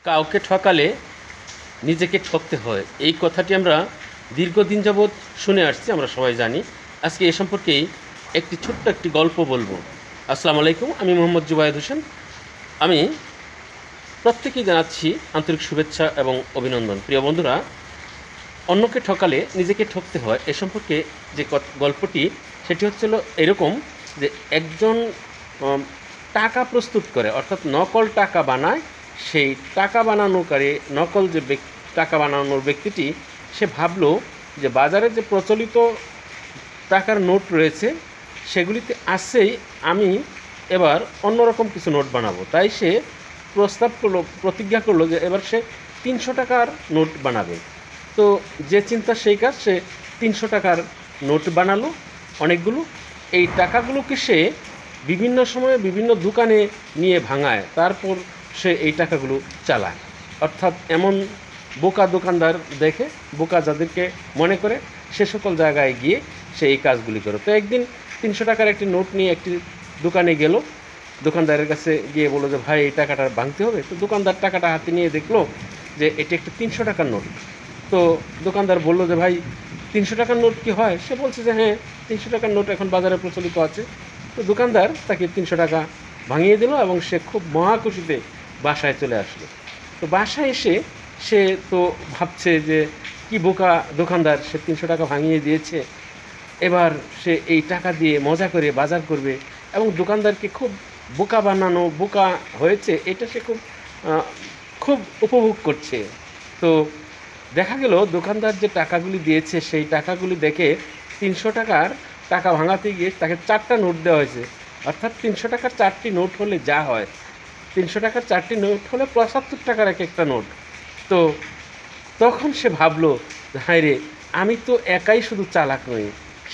কাউকে ঠকালে নিজেকে ঠকতে হয়, এই কথাটি আমরা দীর্ঘদিন যাবৎ শুনে আসছি, আমরা সবাই জানি। আজকে এ সম্পর্কেই একটি ছোট্ট একটি গল্প বলবো। আসসালামু আলাইকুম, আমি মোহাম্মদ জুবায়েদ হোসেন। আমি প্রত্যেকেই জানাচ্ছি আন্তরিক শুভেচ্ছা এবং অভিনন্দন। প্রিয় বন্ধুরা, অন্যকে ঠকালে নিজেকে ঠকতে হয় এ সম্পর্কে যে গল্পটি, সেটি হচ্ছিল এরকম যে একজন টাকা প্রস্তুত করে, অর্থাৎ নকল টাকা বানায়। সেই টাকা বানানোকারী নকল যে টাকা বানানোর ব্যক্তিটি, সে ভাবলো যে বাজারে যে প্রচলিত টাকার নোট রয়েছে সেগুলিতে আসছেই, আমি এবার অন্যরকম কিছু নোট বানাবো। তাই সে প্রতিজ্ঞা করলো যে এবার সে 300 টাকার নোট বানাবে। তো যে চিন্তা সেই কাজ, সে 300 টাকার নোট বানালো অনেকগুলো। এই টাকাগুলোকে সে বিভিন্ন সময়ে বিভিন্ন দোকানে নিয়ে ভাঙায়, তারপর সে এই টাকাগুলো চালায়। অর্থাৎ এমন বোকা দোকানদার দেখে, বোকা যাদেরকে মনে করে, সে সকল জায়গায় গিয়ে সে এই কাজগুলি করে। তো একদিন 300 টাকার একটি নোট নিয়ে একটি দোকানে গেল। দোকানদারের কাছে গিয়ে বললো যে ভাই, এই টাকাটা ভাঙতে হবে। তো দোকানদার টাকাটা হাতে নিয়ে দেখলো যে এটি একটি 300 টাকার নোট। তো দোকানদার বললো যে ভাই, 300 টাকার নোট কি হয়? সে বলছে যে হ্যাঁ, 300 টাকার নোট এখন বাজারে প্রচলিত আছে। তো দোকানদার তাকে 300 টাকা ভাঙিয়ে দিল এবং সে খুব মহাখুশিতে বাসায় চলে আসলো। তো বাসায় এসে সে তো ভাবছে যে কি বোকা দোকানদার, সে 300 টাকা ভাঙিয়ে দিয়েছে, এবার সে এই টাকা দিয়ে মজা করে বাজার করবে এবং দোকানদারকে খুব বোকা বানানো, বোকা হয়েছে এটা সে খুব খুব উপভোগ করছে। তো দেখা গেল দোকানদার যে টাকাগুলি দিয়েছে সেই টাকাগুলি দেখে 300 টাকার টাকা ভাঙাতে গিয়ে তাকে 4টা নোট দেওয়া হয়েছে। অর্থাৎ 300 টাকার 4টি নোট হলে যা হয়, 300 টাকার 4টি নোট হলে 75 টাকার এক একটা নোট। তো তখন সে ভাবলো, হায় রে, আমি তো একাই শুধু চালাক নই,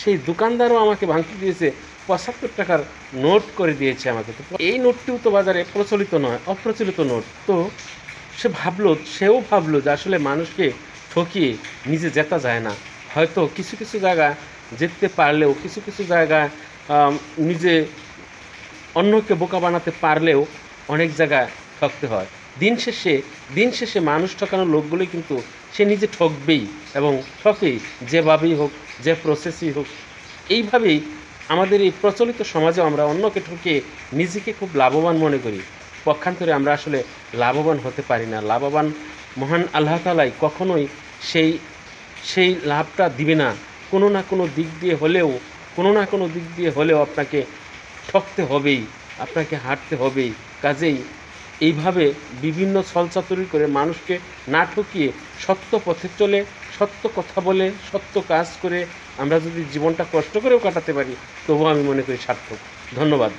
সেই দোকানদারও আমাকে ভাঙতে দিয়েছে, 75 টাকার নোট করে দিয়েছে আমাকে। তো এই নোটটিও তো বাজারে প্রচলিত নয়, অপ্রচলিত নোট। তো সেও ভাবলো যে আসলে মানুষকে ঠকিয়ে নিজে জেতা যায় না। হয়তো কিছু কিছু জায়গা যেতে পারলেও, কিছু কিছু জায়গায় নিজে অন্যকে বোকা বানাতে পারলেও অনেক জায়গায় ঠকতে হয়। দিন শেষে মানুষ ঠকানোর লোকগুলোই কিন্তু সে নিজে ঠকবেই এবং ঠকেই, যেভাবেই হোক, যে প্রসেসই হোক। এইভাবেই আমাদের এই প্রচলিত সমাজে আমরা অন্যকে ঠকিয়ে নিজেকে খুব লাভবান মনে করি। পক্ষান্তরে আমরা আসলে লাভবান হতে পারি না। লাভবান মহান আল্লাহ তাআলাই কখনোই সেই লাভটা দিবে না। কোনো না কোনো দিক দিয়ে হলেও আপনাকে ঠকতে হবেই, আপনাকে হারতে হবেই। কাজেই এইভাবে বিভিন্ন ছলচাতুরি করে মানুষকে না ঠকিয়ে সত্য পথে চলে, সত্য কথা বলে, সত্য কাজ করে আমরা যদি জীবনটা কষ্ট করেও কাটাতে পারি, তবুও আমি মনে করি সার্থক। ধন্যবাদ।